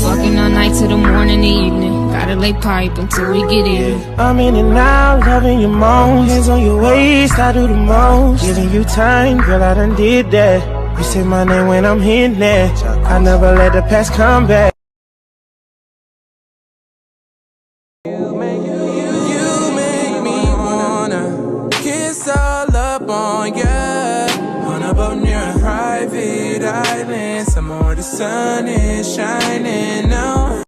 Fucking all night till the morning, the evening. Gotta lay pipe until we get in. I'm in and out, loving your moans. Hands on your waist, I do the most. Giving you time, girl, I done did that. You say my name when I'm hitting that. I never let the past come back. You make me wanna kiss all up on ya. On a boat near a private island. Some more, the sun is shining now.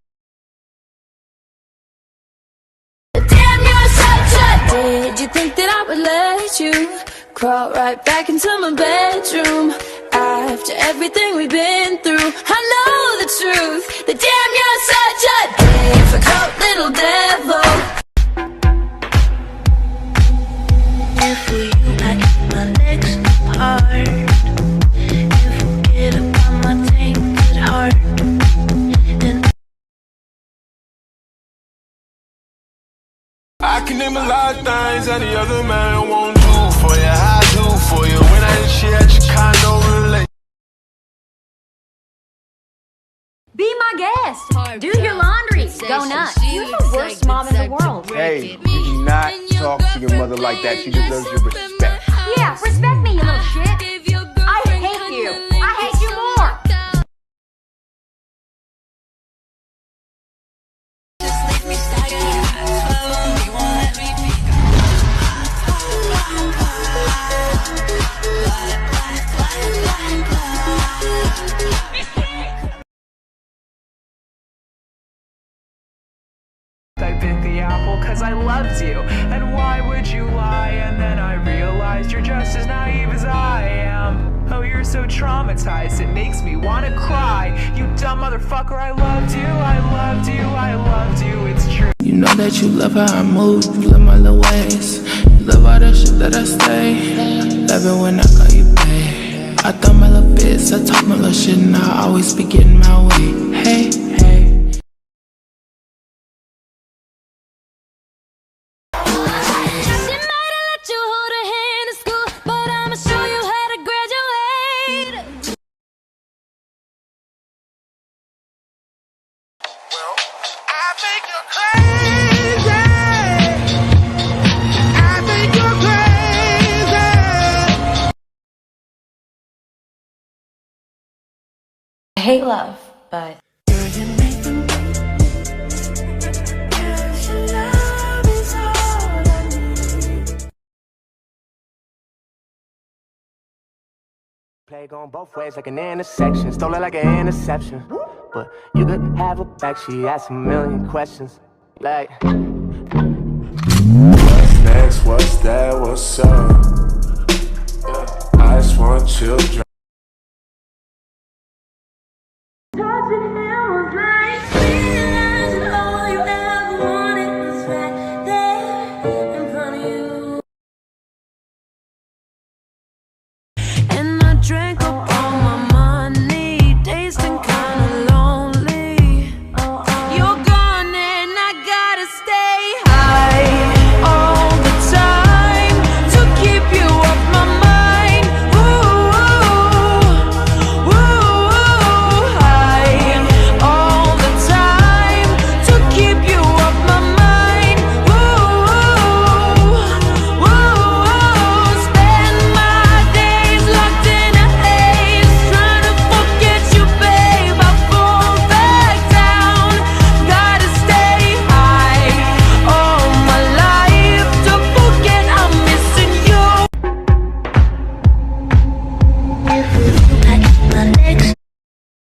Damn, you're such a... Did you think that I would let you crawl right back into my bedroom after everything we've been through? I know the truth, that damn, you're such a difficult little devil. If we met my legs apart, you forget about my tainted heart. I can name a lot of things that the other man won't do for you. I do for you when I ain't shit at your condo relate. Be my guest. Do your laundry. Go nuts. You're the worst mom in the world. Hey, you do not talk to your mother like that. She deserves your respect. Yeah, respect me, you little shit. I hate you. I hate you more. I bit the apple cause I loved you. And why would you lie? And then I realized you're just as naive as I am. Oh, you're so traumatized, it makes me wanna cry. You dumb motherfucker, I loved you, I loved you, I loved you, it's true. You know that you love how I move, you love my little ways. You love all the shit that I say. Love it when I call you babe. I thought my little bits, I talk my little shit, and I always be getting my way. Hey, hey. I think you're crazy. I think you're crazy. I hate love, but... Play going both ways like an intersection. Stole it like an interception. But you could have her back, she asked a million questions. Like, What's next? What's that? What's up? Yeah. I just want children.